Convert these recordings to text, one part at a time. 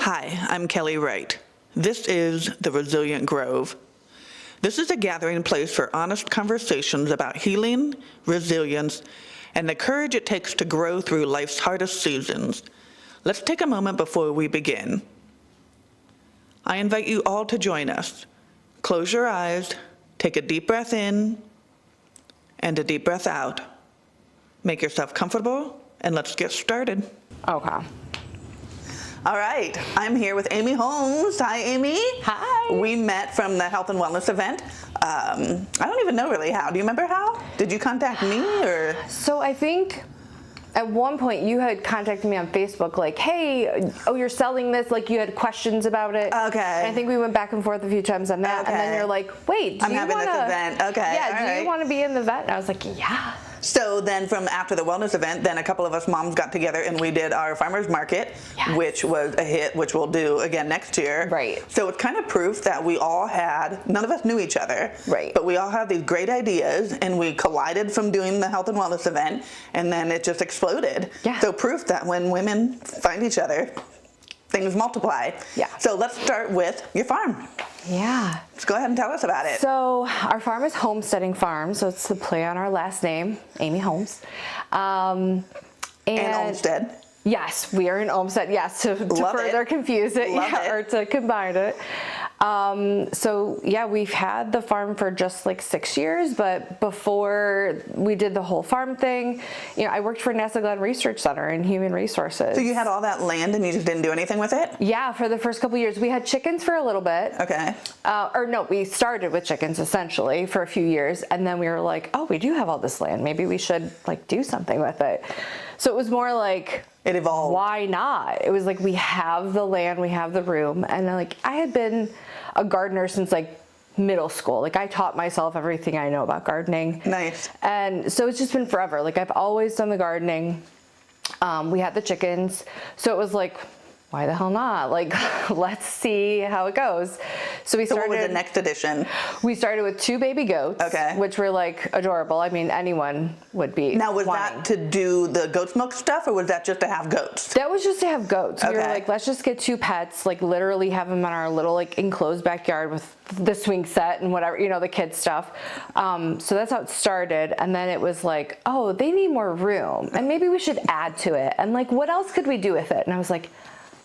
Hi, I'm Kelly Wright. This is The Resilient Grove. This is a gathering place for honest conversations about healing, resilience, and the courage it takes to grow through life's hardest seasons. Let's take a moment before we begin. I invite you all to join us. Close your eyes, take a deep breath in, and a deep breath out. Make yourself comfortable, and let's get started. Okay. All right, I'm here with Amy Holmes. Hi, Amy. Hi. We met from the health and wellness event. I don't even know really how. Do you remember how? Did you contact me or? So I think at one point you had contacted me on Facebook like, hey, you're selling this, like you had questions about it. Okay. And I think we went back and forth a few times on that. Okay. And then you're like, wait, do I'm you having want this event. Okay. Yeah, you want to be in the event? And I was like, yeah. So then from after the wellness event, then a couple of us moms got together and we did our farmers market, Yes. which was a hit, which we'll do again next year. Right. So it's kind of proof that we all had, none of us knew each other. Right. But we all had these great ideas and we collided from doing the health and wellness event and then it just exploded. Yeah. So proof that when women find each other, things multiply. Yeah. So let's start with your farm. Yeah. Let's go ahead and tell us about it. So our farm is Holmesteading Farms, so it's the play on our last name, Amy Holmes. And Olmsted. Yes, we are in Olmsted. Yes, to further confuse it, or to combine it. So yeah, we've had the farm for just like 6 years, but before we did the whole farm thing, I worked for NASA Glenn Research Center in Human Resources. So you had all that land and you just didn't do anything with it? Yeah, for the first couple of years. We had chickens for a little bit. Okay. Or no, we started with chickens essentially for a few years, and then we were like, oh, we do have all this land. Maybe we should like do something with it. So it was more like, it evolved. Why not? It was like, we have the land, we have the room. And like, I had been a gardener since like middle school. Like I taught myself everything I know about gardening. Nice. And so it's just been forever. Like I've always done the gardening. We had the chickens. So it was like, why the hell not? Like, let's see how it goes. So we started. So what was the next edition? We started with 2 baby goats, okay, which were like adorable. I mean, anyone would be. Now, was that to do the goat's milk stuff, or was that just to have goats? That was just to have goats. Okay. We were like, let's just get 2 pets, like literally have them in our little like enclosed backyard with the swing set and whatever, the kids stuff. So that's how it started. And then it was like, oh, they need more room, and maybe we should add to it. And like, what else could we do with it? And I was like,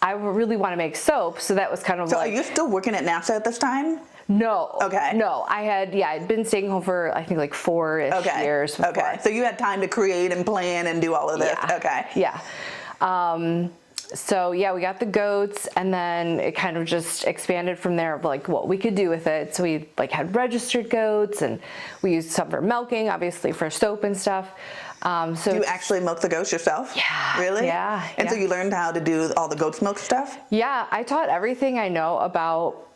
I really want to make soap, so that was kind of so like. Are you still working at NASA at this time? No. Okay. No, I'd been staying home for I think like 4-ish years before. Okay. So you had time to create and plan and do all of this. Yeah. Okay. Yeah. So yeah, we got the goats, and then it kind of just expanded from there of like what we could do with it. So we like had registered goats, and we used some for milking, obviously for soap and stuff. So you actually milk the goats yourself? Yeah. Really? Yeah. And so you learned how to do all the goat's milk stuff? Yeah, I taught everything I know about,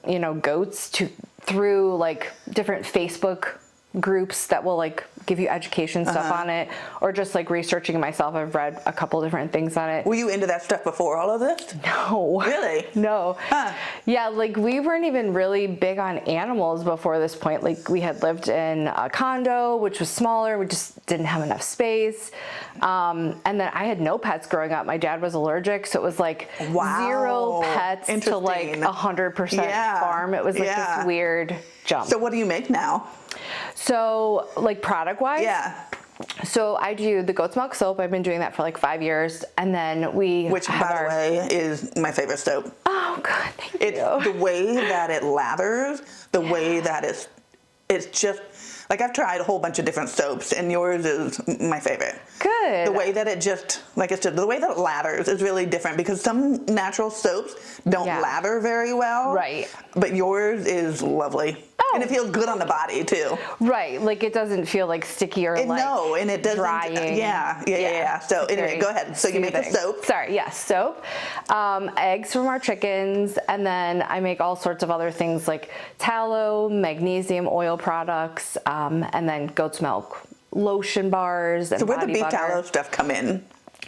goats through like different Facebook groups that will like give you education stuff on it, or just like researching myself. I've read a couple different things on it. Were you into that stuff before all of this? No. Really? No. Huh. Yeah, like we weren't even really big on animals before this point. Like we had lived in a condo, which was smaller. We just didn't have enough space. And then I had no pets growing up. My dad was allergic, so it was like 0 pets to like 100% farm. It was like this weird jump. So what do you make now? So like product wise? Yeah. So I do the goat's milk soap. I've been doing that for like 5 years. And then Which, by the way, is my favorite soap. Oh, God, thank you. It's the way that it lathers, the way that it's just, like I've tried a whole bunch of different soaps, and yours is my favorite. Good. The way that it just, like I said, the way that it lathers is really different, because some natural soaps don't lather very well. Right. But yours is lovely. Oh. And it feels good on the body too. Right, like it doesn't feel like sticky or like no, and it doesn't. Drying. Yeah. So anyway, go ahead. So you make the soap. Sorry, yes, soap. Eggs from our chickens, and then I make all sorts of other things like tallow, magnesium oil products, and then goat's milk, lotion bars, and so where'd the beef butter. tallow stuff come in?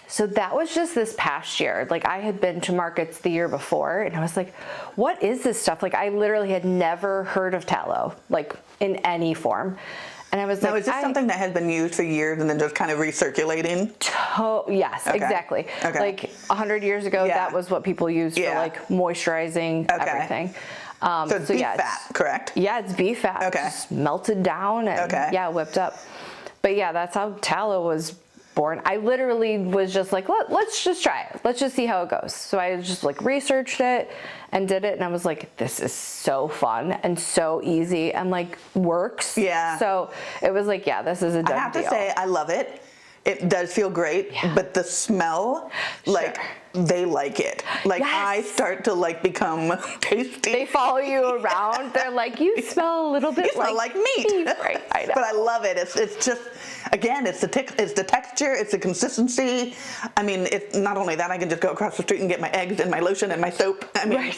So that was just this past year. Like I had been to markets the year before, and I was like, what is this stuff? Like I literally had never heard of tallow, like in any form. And I was Now, like, is this something that has been used for years and then just kind of recirculating? Yes, Okay. exactly. Okay. Like 100 years ago, Yeah. that was what people used for like moisturizing everything. So it's beef fat, correct? Yeah, it's beef fat. Okay. Just melted down and whipped up. But yeah, that's how tallow was born. I literally was just like, let's just try it. Let's just see how it goes. So I just like researched it and did it, and I was like, this is so fun and so easy and like works. Yeah. So it was like, yeah, this is a done deal. I have to say, I love it. It does feel great, but the smell, like, they like it. Like, I start to like become tasty. They follow you around. They're like, you smell a little bit like meat. Right, I know. But I love it. It's just, again, it's the texture, it's the consistency. I mean, it's not only that, I can just go across the street and get my eggs and my lotion and my soap. I mean,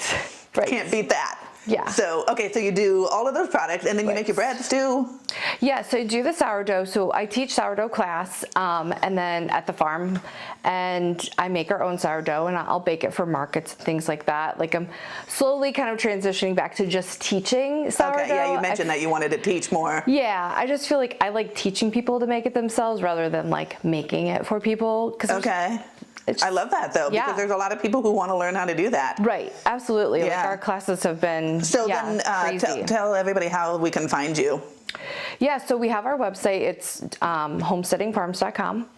can't beat that. Yeah. So, okay, so you do all of those products, and then you make your breads too? Yeah, so I do the sourdough. So I teach sourdough class, and then at the farm, and I make our own sourdough, and I'll bake it for markets and things like that. Like, I'm slowly kind of transitioning back to just teaching sourdough. Okay, yeah, you mentioned that you wanted to teach more. Yeah, I just feel like I like teaching people to make it themselves rather than like making it for people. Okay. I love that though, because there's a lot of people who want to learn how to do that. Right, absolutely. Yeah. Like our classes have been crazy. Tell everybody how we can find you. Yeah, so we have our website. It's homesteadingfarms.com.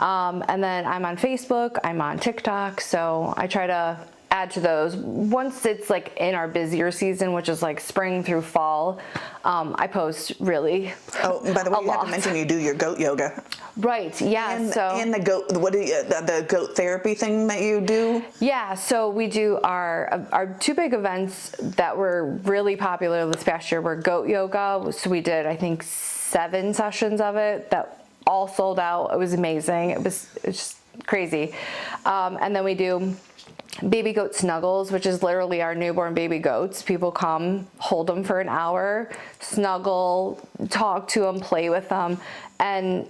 And then I'm on Facebook, I'm on TikTok, so I try to add to those. Once it's like in our busier season, which is like spring through fall, I post really by the way, you have to mention you do your goat yoga. Right, yeah. And the goat, the goat therapy thing that you do? Yeah, so we do our two big events that were really popular this past year were goat yoga. So we did, I think, 7 sessions of it that all sold out. It was amazing. It's just crazy. And then we do baby goat snuggles, which is literally our newborn baby goats. People come, hold them for an hour, snuggle, talk to them, play with them, and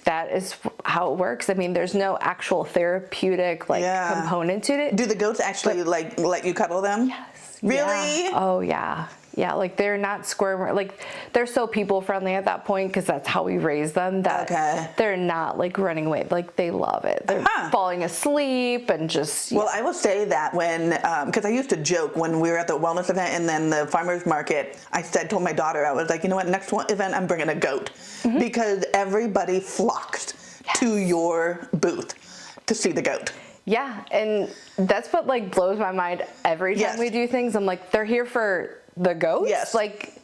that is how it works. I mean, there's no actual therapeutic component to it. Do the goats actually like let you cuddle them? Yes. Really? Yeah. Oh yeah. Yeah, like they're not squirm, like they're so people friendly at that point because that's how we raise them that they're not like running away. Like they love it. They're falling asleep and just. Well, I will say that when, because I used to joke when we were at the wellness event and then the farmer's market, told my daughter, I was like, you know what, next event I'm bringing a goat because everybody flocked to your booth to see the goat. Yeah, and that's what like blows my mind every time we do things. I'm like, they're here for the goats? Yes. Like,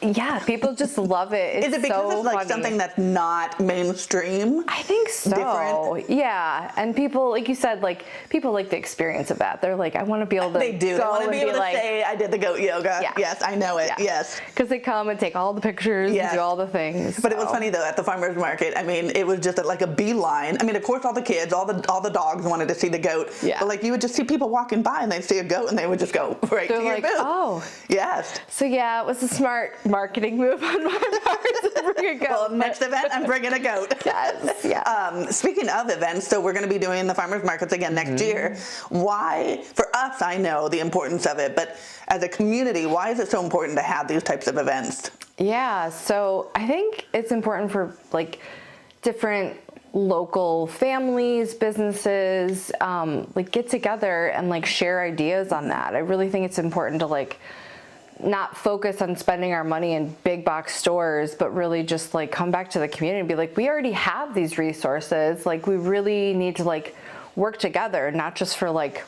yeah, people just love it. It's Is it because so it's like funny. something that's not mainstream? I think so. Different? Yeah, and people, like you said, like people like the experience of that. They're like, I want to be able to. They do. They want to be able to say, I did the goat yoga. Yeah. Yes, I know it. Yeah. Yes. Because they come and take all the pictures and do all the things. But it was funny though at the farmer's market. I mean, it was just like a beeline. I mean, of course, all the kids, all the dogs wanted to see the goat. Yeah. But like you would just see people walking by and they'd see a goat and they would just go right to your booth. Oh. Yes. So yeah, it was a smart marketing move on my part to bring a goat. Well, next event, I'm bringing a goat. Yes. Yeah. Speaking of events, so we're going to be doing the farmers markets again next year. Why? For us, I know the importance of it, but as a community, why is it so important to have these types of events? Yeah. So I think it's important for like different local families, businesses, like get together and like share ideas on that. I really think it's important to like not focus on spending our money in big box stores, but really just like come back to the community and be like, we already have these resources. Like we really need to like work together, not just for like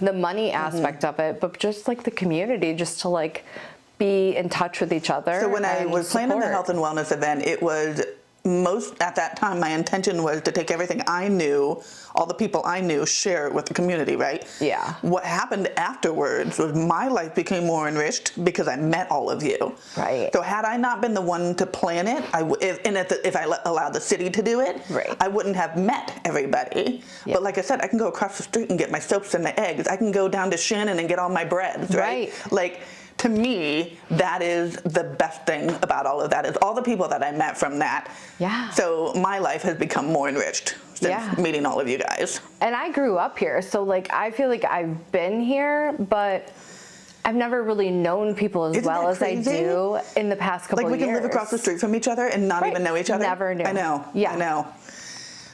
the money aspect of it, but just like the community, just to like be in touch with each other. So when I was planning the health and wellness event, it was at that time, my intention was to take everything I knew, all the people I knew, share it with the community, right? Yeah. What happened afterwards was my life became more enriched because I met all of you. Right. So had I not been the one to plan it, if I allowed the city to do it, I wouldn't have met everybody. Yeah. But like I said, I can go across the street and get my soaps and my eggs. I can go down to Shannon and get all my breads, right? Like, to me, that is the best thing about all of that, is all the people that I met from that. Yeah. So my life has become more enriched since meeting all of you guys. And I grew up here, so like I feel like I've been here, but I've never really known people as Isn't well that as I crazy? do in the past couple Like of we years. can live across the street from each other and not Right. even know each other. Never knew. I know. Yeah. I know.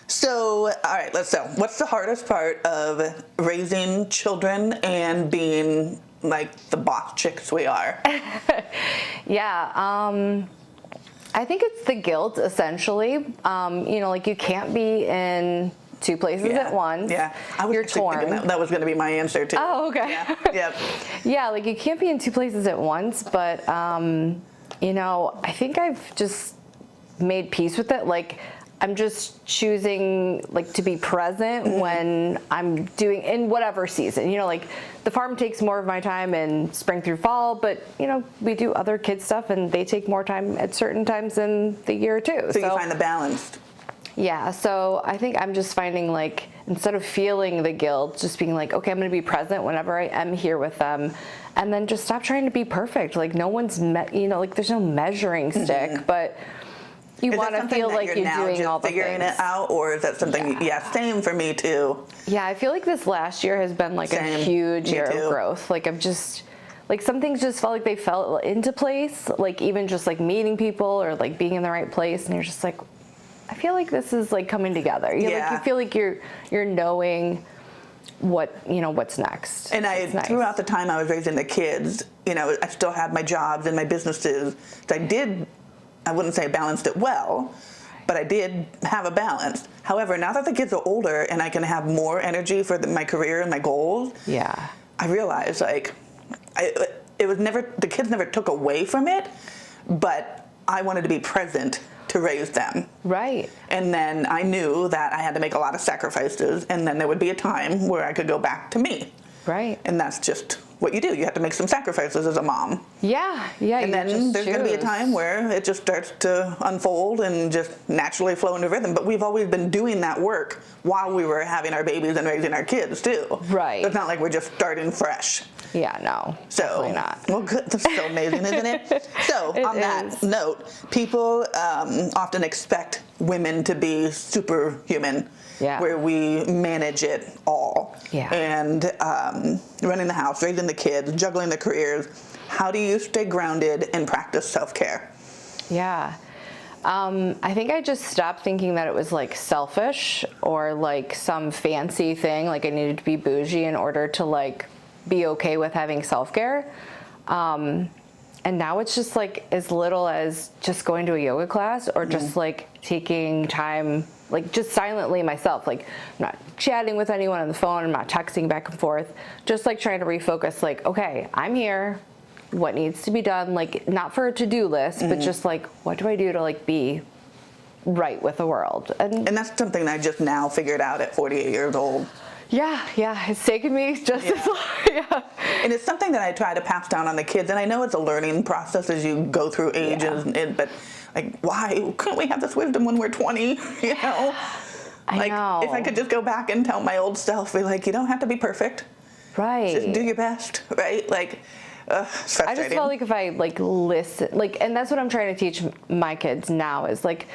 So, all right, what's the hardest part of raising children and being like the boss chicks we are? Yeah, I think it's the guilt, essentially. Like you can't be in two places at once. Yeah, I was You're actually torn. thinking that was going to be my answer too. Oh, okay. Yeah. Yep. Yeah, like you can't be in two places at once, but I think I've just made peace with it. Like I'm just choosing like to be present when I'm doing in whatever season. Like the farm takes more of my time in spring through fall, but we do other kids stuff and they take more time at certain times in the year too. So you find the balance. Yeah, so I think I'm just finding like instead of feeling the guilt, just being like, okay, I'm going to be present whenever I am here with them, and then just stop trying to be perfect. Like no one's like there's no measuring stick, but you want to feel like you're doing all the figuring things. it out, or is that something? Yeah, same for me too. Yeah, I feel like this last year has been like Same. a huge Me year too. of growth. Like I've just like some things just felt like they fell into place. Like even just like meeting people or like being in the right place, and you're just like, I feel like this is like coming together. Like you feel like you're knowing what's next. And It's nice. throughout the time I was raising the kids, I still had my jobs and my businesses. So I wouldn't say I balanced it well, but I did have a balance. However, now that the kids are older and I can have more energy for my career and my goals, Yeah. I realized like the kids never took away from it, but I wanted to be present to raise them. Right. And then I knew that I had to make a lot of sacrifices, and then there would be a time where I could go back to me. Right. And that's just what you do. You have to make some sacrifices as a mom. Yeah. Yeah. And then there's going to be a time where it just starts to unfold and just naturally flow into rhythm. But we've always been doing that work while we were having our babies and raising our kids too. Right. It's not like we're just starting fresh. Yeah, no, So, definitely not. well, good. That's so amazing, isn't it? So, It on that is. note, people often expect women to be superhuman, where we manage it all. Yeah. And running the house, raising the kids, juggling the careers. How do you stay grounded and practice self-care? Yeah. I think I just stopped thinking that it was like selfish or like some fancy thing, like I needed to be bougie in order to like be okay with having self-care. And now it's just like as little as just going to a yoga class or just like taking time, like just silently myself, like I'm not chatting with anyone on the phone, I'm not texting back and forth, just like trying to refocus, like, okay, I'm here, what needs to be done, like not for a to-do list, but just like, what do I do to like be right with the world? And that's something I just now figured out at 48 years old. Yeah, it's taken me just as long. Yeah. And it's something that I try to pass down on the kids. And I know it's a learning process as you go through ages, but like, why couldn't we have this wisdom when we're 20? I know. If I could just go back and tell my old self, be like, you don't have to be perfect. Right. Just do your best, right? Like, it's frustrating. I just felt like if I like listen, like, and that's what I'm trying to teach my kids now is like,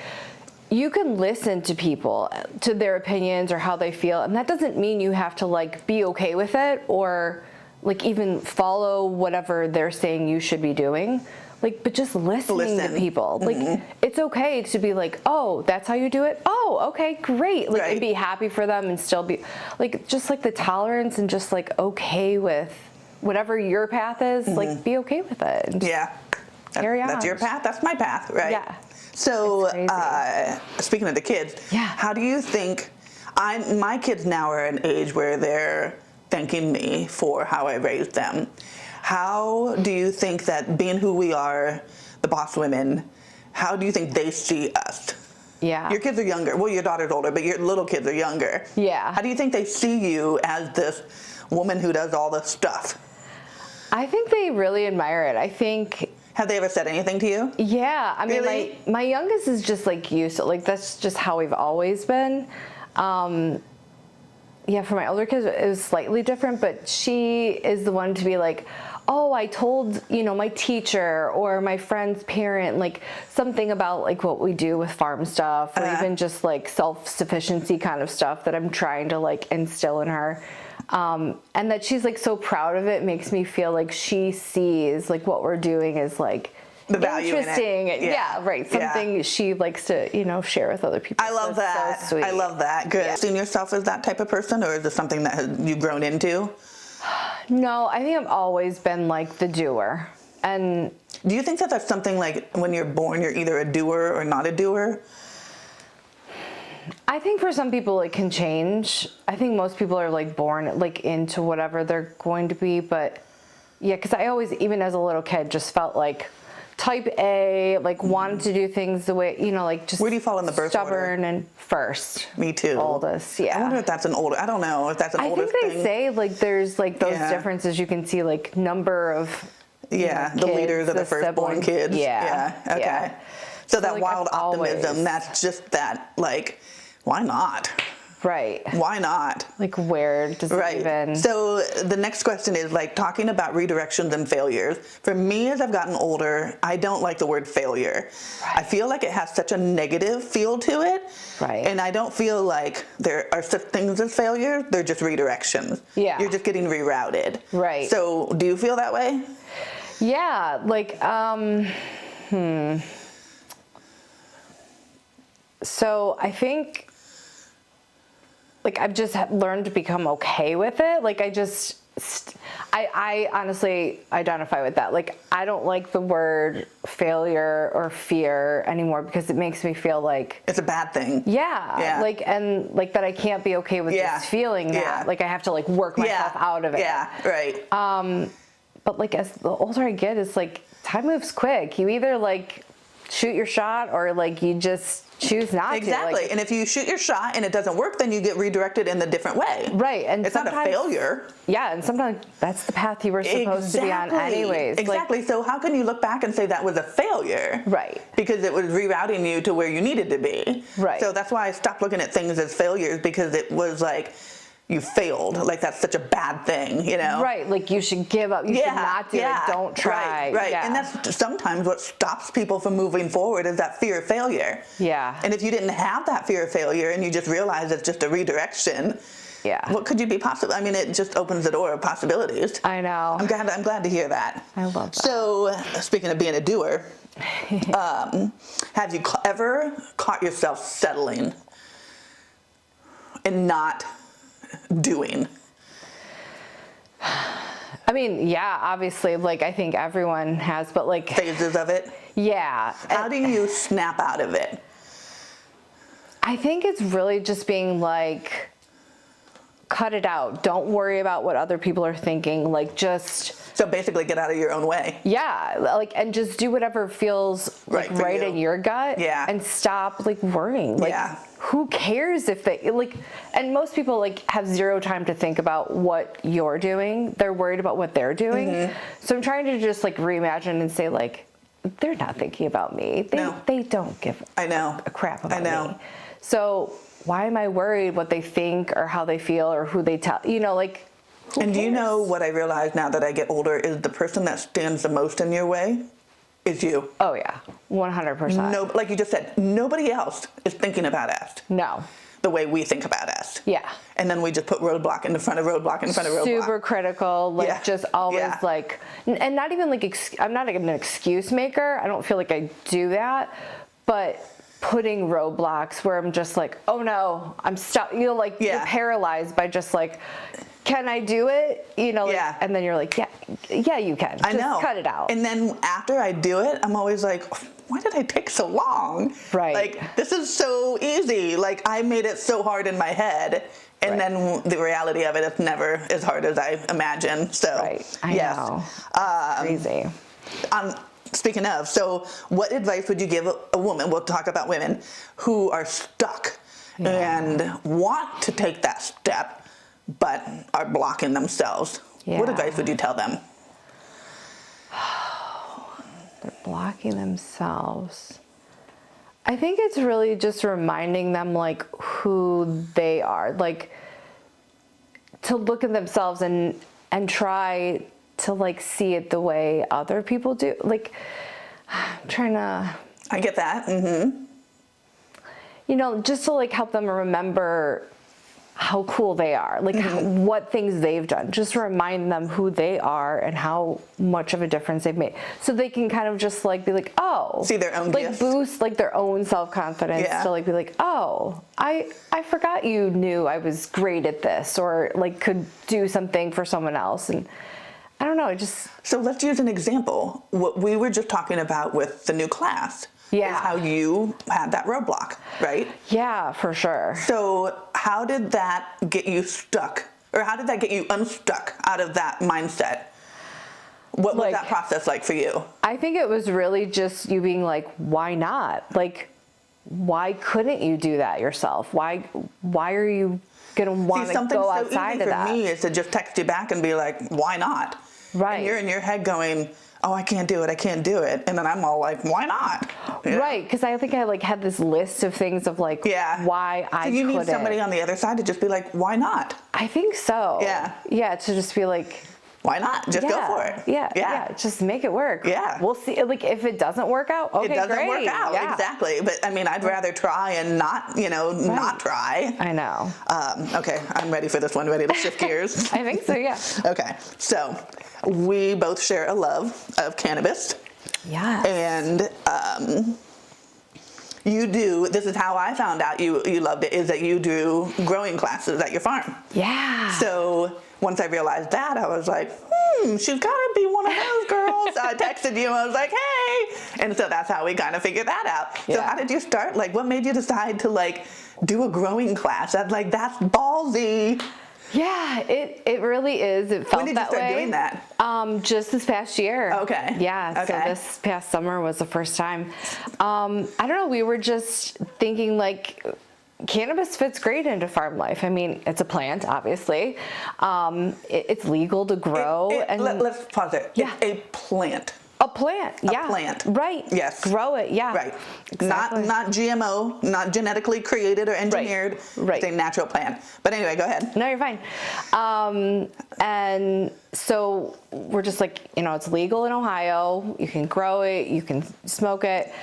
you can listen to people, to their opinions or how they feel, and that doesn't mean you have to like be okay with it or like even follow whatever they're saying you should be doing. Like, but just listening to people. Like, it's okay to be like, oh, that's how you do it? Oh, okay, great. Like, and be happy for them and still be like, just like the tolerance and just like okay with whatever your path is, like be okay with it. And carry on. That's your path, that's my path, right? Yeah. So, speaking of the kids, how do you think, my kids now are at an age where they're thanking me for how I raised them. How do you think that being who we are, the boss women, how do you think they see us? Yeah. Your kids are younger. Well, your daughter's older, but your little kids are younger. Yeah. How do you think they see you as this woman who does all this stuff? I think they really admire it. I think... Have they ever said anything to you? Yeah. I mean, Really? my youngest is just like used to, like, that's just how we've always been. yeah, for my older kids, it was slightly different, but she is the one to be like, oh, I told, my teacher or my friend's parent, like something about like what we do with farm stuff or even just like self-sufficiency kind of stuff that I'm trying to like instill in her. And that she's like so proud of it makes me feel like she sees like what we're doing is like the value interesting. in it. Yeah, right. Something she likes to, share with other people. I love that. So sweet. I love that. Good. Yeah. Seen yourself as that type of person, or is this something that you've grown into? No, I think I've always been like the doer. And do you think that that's something like when you're born, you're either a doer or not a doer? I think for some people it can change. I think most people are like born like into whatever they're going to be. But yeah, because I always, even as a little kid, just felt like type A, like wanted to do things the way, like just where do you fall in the birth stubborn order? And first. Me too. Oldest, yeah. I wonder if that's an older, I don't know if that's an older thing. I think they say like there's like those differences you can see, like number of the kids, leaders of the firstborn kids. Yeah. Okay. Yeah. So that like, wild I've optimism, always, that's just that, like, why not? Right. Why not? Like where does it even... So the next question is like talking about redirections and failures. For me, as I've gotten older, I don't like the word failure. Right. I feel like it has such a negative feel to it. Right. And I don't feel like there are such things as failure. They're just redirections. Yeah. You're just getting rerouted. Right. So do you feel that way? Yeah. Like, So I think... like I've just learned to become okay with it. Like I honestly identify with that. Like I don't like the word failure or fear anymore because it makes me feel like it's a bad thing. Yeah. Like, and like that I can't be okay with just feeling that. Like I have to like work myself out of it. Yeah, right. But like as the older I get, it's like time moves quick. You either like shoot your shot or like you just choose not to. Exactly. And if you shoot your shot and it doesn't work, then you get redirected in the different way. Right. And it's not a failure. Yeah. And sometimes that's the path you were supposed to be on anyways. Exactly. So how can you look back and say that was a failure? Right. Because it was rerouting you to where you needed to be. Right. So that's why I stopped looking at things as failures, because it was like, you failed. Like that's such a bad thing, Right. Like you should give up. You should not do it. Don't try. Right. Yeah. And that's sometimes what stops people from moving forward is that fear of failure. Yeah. And if you didn't have that fear of failure and you just realize it's just a redirection, what could you be possible? I mean, it just opens the door of possibilities. I know. I'm glad to hear that. I love that. So speaking of being a doer, have you ever caught yourself settling and not doing? I mean, yeah, obviously, like I think everyone has, but like phases of it. Yeah. How do you snap out of it? I think it's really just being like, cut it out. Don't worry about what other people are thinking. Like just. So basically get out of your own way. Yeah. Like, and just do whatever feels like right in your gut. Yeah. And stop like worrying. Like, who cares if they like, and most people like have zero time to think about what you're doing. They're worried about what they're doing. Mm-hmm. So I'm trying to just like reimagine and say like, they're not thinking about me. They don't give a crap about me. So why am I worried what they think or how they feel or who they tell, like. And do you know what I realize now that I get older is the person that stands the most in your way is you. Oh yeah, 100%. No, like you just said, nobody else is thinking about us. No. The way we think about us. Yeah. And then we just put roadblock in front of roadblock in front of roadblock. Super critical, like just always like, and not even like, I'm not an excuse maker. I don't feel like I do that, but putting roadblocks where I'm just like, oh no, I'm stuck, you're paralyzed by just like, can I do it? And then you're like, yeah, you can. I know. Just cut it out. And then after I do it, I'm always like, why did I take so long? Right. Like, this is so easy. Like, I made it so hard in my head. And then the reality of it is never as hard as I imagined. So, I know. Crazy. Speaking of, so what advice would you give a woman, we'll talk about women, who are stuck and want to take that step, but are blocking themselves? What advice would you tell them? They're blocking themselves. I think it's really just reminding them like who they are. Like to look at themselves and try to like see it the way other people do. Like, I'm trying to. I get that. Mm-hmm. You know, just to like help them remember how cool they are, like what things they've done, just to remind them who they are and how much of a difference they've made, so they can kind of just like be like, oh, see their own like gifts. Boost like their own self-confidence, to like be like, oh, I forgot you knew I was great at this, or like could do something for someone else. And I don't know, it just. So let's use an example. What we were just talking about with the new class. Yeah. Is how you had that roadblock, right? Yeah, for sure. So how did that get you stuck? Or how did that get you unstuck out of that mindset? What was that process like for you? I think it was really just you being like, why not? Like, why couldn't you do that yourself? Why are you going to want to go outside of that? For me is to just text you back and be like, why not? Right. And you're in your head going, oh, I can't do it. And then I'm all like, why not? Yeah. Right, because I think I like had this list of things of like, why I couldn't. So you need somebody on the other side to just be like, why not? I think so. Yeah. Yeah, to just be like, why not? Just go for it. Yeah. Just make it work. Yeah. We'll see. Like, if it doesn't work out, okay, it doesn't great. work out. Yeah. Exactly. But I mean, I'd rather try and not, not try. I know. Okay, I'm ready for this one. Ready to shift gears? I think so, yeah. Okay, so we both share a love of cannabis. Yeah. And this is how I found out you loved it, is that you do growing classes at your farm. Yeah. So once I realized that, I was like, she's got to be one of those girls. So I texted you and I was like, hey. And so that's how we kind of figured that out. Yeah. So how did you start? Like, what made you decide to like do a growing class? That's ballsy. Yeah, it really is. It felt that way. When did you start doing that? Just this past year. Okay. Yeah, okay. So this past summer was the first time. I don't know, we were just thinking like, cannabis fits great into farm life. I mean, it's a plant, obviously. It's legal to grow. Let's pause it. Yeah. It's a plant. A plant, yeah. A plant. Right. Yes. Grow it, yeah. Right. Exactly. Not GMO, not genetically created or engineered. Right. It's a natural plant. But anyway, go ahead. No, you're fine. And so we're just like, it's legal in Ohio. You can grow it, you can smoke it.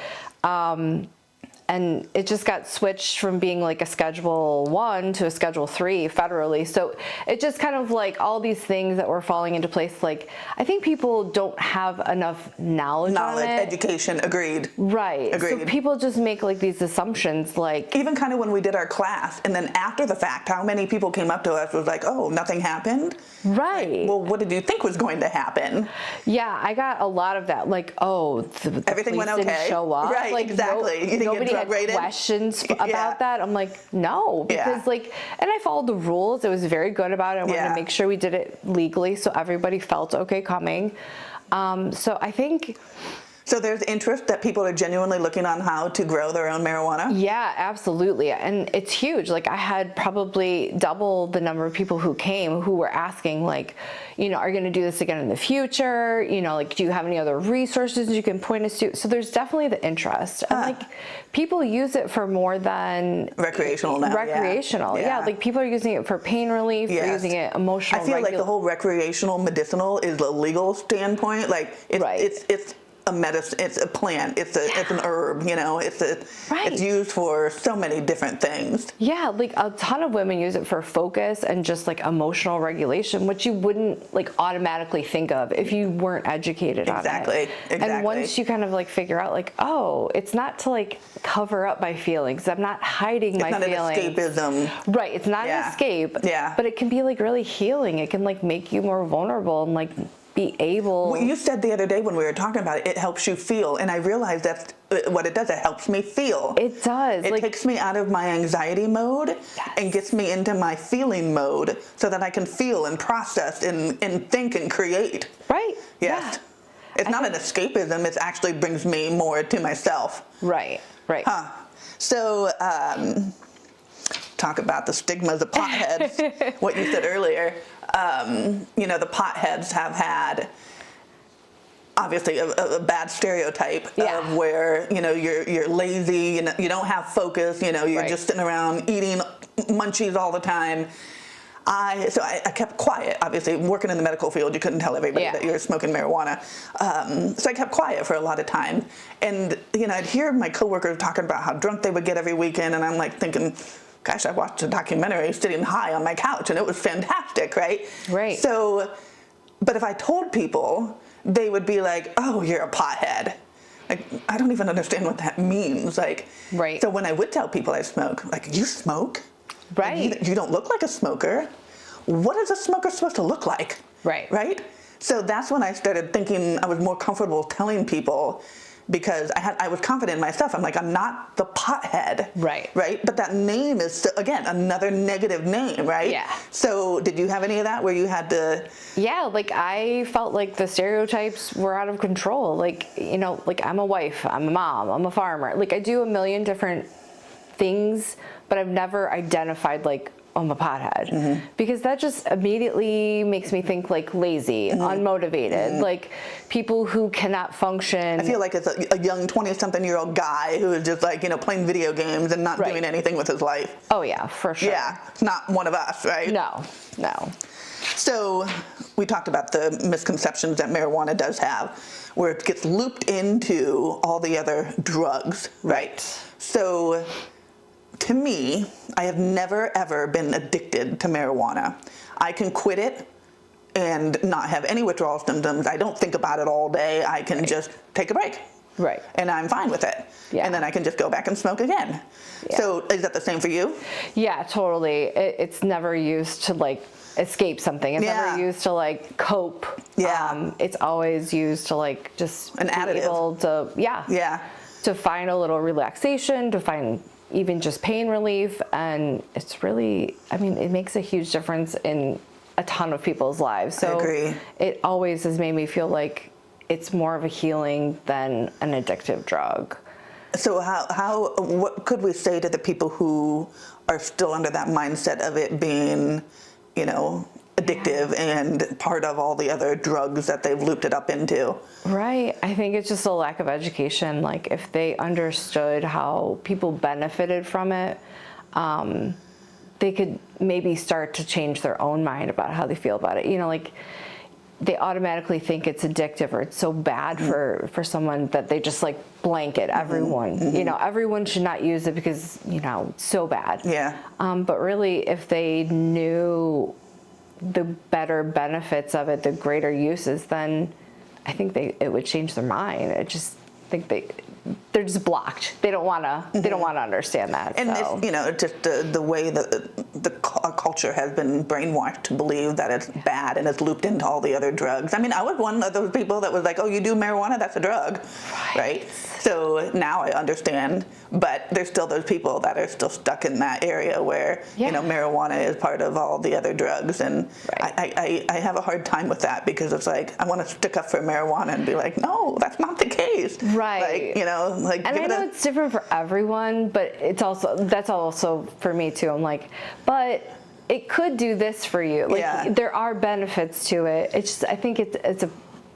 And it just got switched from being like a Schedule 1 to a Schedule 3 federally. So it just kind of like all these things that were falling into place. Like, I think people don't have enough knowledge on it. Education, agreed. Right. Agreed. So people just make like these assumptions, like. Even kind of when we did our class, and then after the fact, how many people came up to us was like, oh, nothing happened? Right. Like, well, what did you think was going to happen? Yeah, I got a lot of that. Like, oh, the everything went okay. Didn't show up. Right, like, exactly. You didn't nobody get had drug-rated? Questions about that. I'm like, no, because like, and I followed the rules. It was very good about it. I wanted to make sure we did it legally, so everybody felt okay coming. So I think. So there's interest that people are genuinely looking on how to grow their own marijuana? Yeah, absolutely. And it's huge. Like, I had probably double the number of people who came who were asking, like, are you going to do this again in the future? Like, do you have any other resources you can point us to? So there's definitely the interest. And like, people use it for more than recreational now. Recreational. Yeah. Like, people are using it for pain relief, they're using it emotional. I feel like the whole recreational medicinal is a legal standpoint. Like, it's a medicine, it's a plant, it's an herb, it's used for so many different things. Yeah, like a ton of women use it for focus and just like emotional regulation, which you wouldn't like automatically think of if you weren't educated on it. Exactly. And once you kind of like figure out like, oh, it's not to like cover up my feelings. I'm not hiding my feelings. It's not an escapism. Right, it's not an escape. Yeah. But it can be like really healing. It can like make you more vulnerable and like be able. Well, you said the other day when we were talking about it, it helps you feel, and I realized that's what it does. It helps me feel. It does. It takes me out of my anxiety mode and gets me into my feeling mode, so that I can feel and process and think and create. Right. Yes. Yeah. It's not an escapism. It actually brings me more to myself. Right. Right. Huh. So. Talk about the stigmas of potheads, what you said earlier. The potheads have had obviously a bad stereotype of where, you're lazy, you don't have focus, you're just sitting around eating munchies all the time. I kept quiet. Obviously, working in the medical field, you couldn't tell everybody that you're smoking marijuana. So I kept quiet for a lot of time. And, I'd hear my coworkers talking about how drunk they would get every weekend. And I'm like thinking, gosh, I watched a documentary sitting high on my couch and it was fantastic, right? Right. So, but if I told people, they would be like, oh, you're a pothead. Like, I don't even understand what that means. Like, right. So when I would tell people I smoke, like, you smoke? Right. Like, you don't look like a smoker. What is a smoker supposed to look like? Right. Right? So that's when I started thinking I was more comfortable telling people, because I was confident in myself. I'm like, I'm not the pothead. Right. Right? But that name is, still, again, another negative name, right? Yeah. So did you have any of that where you had to? Yeah, like I felt like the stereotypes were out of control. Like, like I'm a wife, I'm a mom, I'm a farmer. Like I do a million different things, but I've never identified like, I'm a pothead, because that just immediately makes me think like lazy, unmotivated, like people who cannot function. I feel like it's a young 20-something-year-old guy who is just like, playing video games and not doing anything with his life. Oh yeah, for sure. Yeah, it's not one of us, right? No. So we talked about the misconceptions that marijuana does have, where it gets looped into all the other drugs, right? So to me, I have never, ever been addicted to marijuana. I can quit it and not have any withdrawal symptoms. I don't think about it all day. I can just take a break. Right. And I'm fine with it. Yeah. And then I can just go back and smoke again. Yeah. So is that the same for you? Yeah, totally. It's never used to like escape something. It's never used to like cope. Yeah. It's always used to like just an be additive. Able to, to find a little relaxation, to find even just pain relief. And it's really, it makes a huge difference in a ton of people's lives. So I agree. It always has made me feel like it's more of a healing than an addictive drug. So what could we say to the people who are still under that mindset of it being, addictive and part of all the other drugs that they've looped it up into? Right. I think it's just a lack of education. Like if they understood how people benefited from it, they could maybe start to change their own mind about how they feel about it. Like they automatically think it's addictive or it's so bad for someone that they just like blanket everyone. Everyone should not use it because, it's so bad. Yeah. But really, if they knew the better benefits of it, the greater uses, then I think it would change their mind. I just think they're just blocked. They don't want to. They don't want to understand that. And so. it's, just the way that our culture has been brainwashed to believe that it's bad and it's looped into all the other drugs. I was one of those people that was like, "Oh, you do marijuana? That's a drug," right? So now I understand, but there's still those people that are still stuck in that area where marijuana is part of all the other drugs, and I have a hard time with that because it's like I want to stick up for marijuana and be like, no, that's not the case, right? And I know it's different for everyone, but that's also for me too. I'm like, but it could do this for you. Like there are benefits to it. It's just I think it's a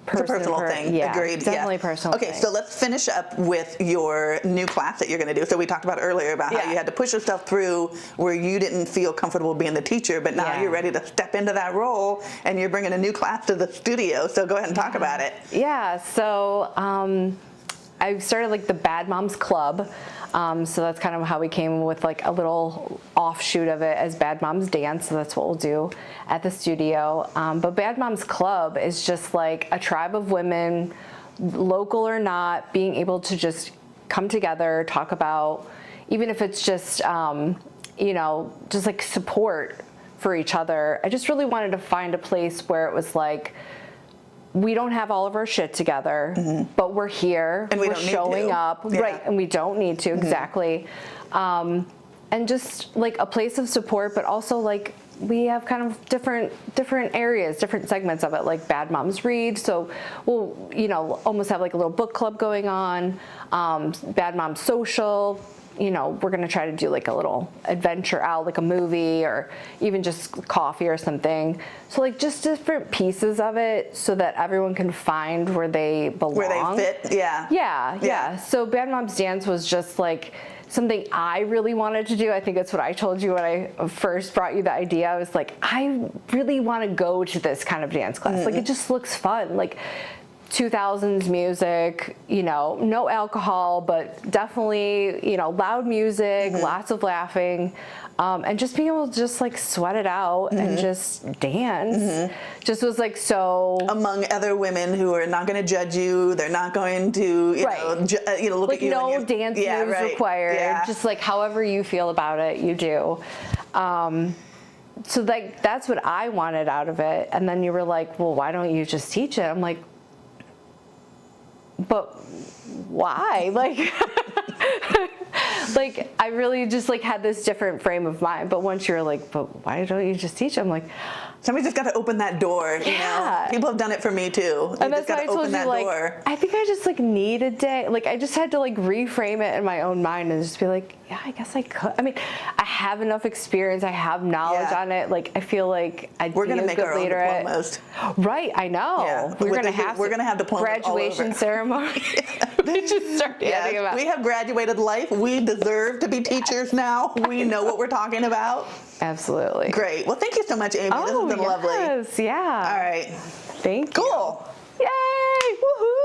personal thing. Yeah, Agreed. Definitely personal. Okay, thing. so let's finish up with your new class that you're going to do. So we talked about earlier about how you had to push yourself through where you didn't feel comfortable being the teacher, but now you're ready to step into that role and you're bringing a new class to the studio. So go ahead and talk about it. Yeah. So I started like the Bad Moms Club. So that's kind of how we came with like a little offshoot of it as Bad Moms Dance. So that's what we'll do at the studio. But Bad Moms Club is just like a tribe of women, local or not, being able to just come together, talk about, even if it's just, just like support for each other. I just really wanted to find a place where it was like, we don't have all of our shit together, but we're here, and we're showing up, right? And we don't need to, exactly. And just like a place of support, but also like we have kind of different areas, different segments of it, like Bad Moms Read. So we'll, almost have like a little book club going on, Bad Moms Social. We're going to try to do like a little adventure out, like a movie or even just coffee or something. So like just different pieces of it so that everyone can find where they belong. Where they fit, yeah. Yeah. So Bad Moms Dance was just like something I really wanted to do. I think that's what I told you when I first brought you the idea. I was like, I really want to go to this kind of dance class. Like, it just looks fun. Like 2000s music, you know, no alcohol, but definitely, you know, loud music, lots of laughing. And just being able to just like sweat it out and just dance just was like so among other women who are not going to judge you. They're not going to, you know, look like at you. No dance moves required. Yeah. Just like however you feel about it, you do. So like that's what I wanted out of it. And then you were like, well, why don't you just teach it? I'm like, but why? Like, like I really just like had this different frame of mind. But once you're like, but why don't you just teach? I'm like, somebody just got to open that door. You know, people have done it for me too. And that's why I told you, like, I think I just like need a day. Like I just had to like reframe it in my own mind and just be like, yeah, I guess I could. I mean, I have enough experience. I have knowledge on it. Like I feel like we're gonna make our own diplomas. Right, I know. Yeah. We're gonna have diplomas graduation ceremony. We just start handing about. We have graduated life. We deserve to be teachers now. We know what we're talking about. Absolutely. Great. Well, thank you so much, Amy. This has been lovely. Yeah. All right. Thank you. Cool. Yay! Woohoo!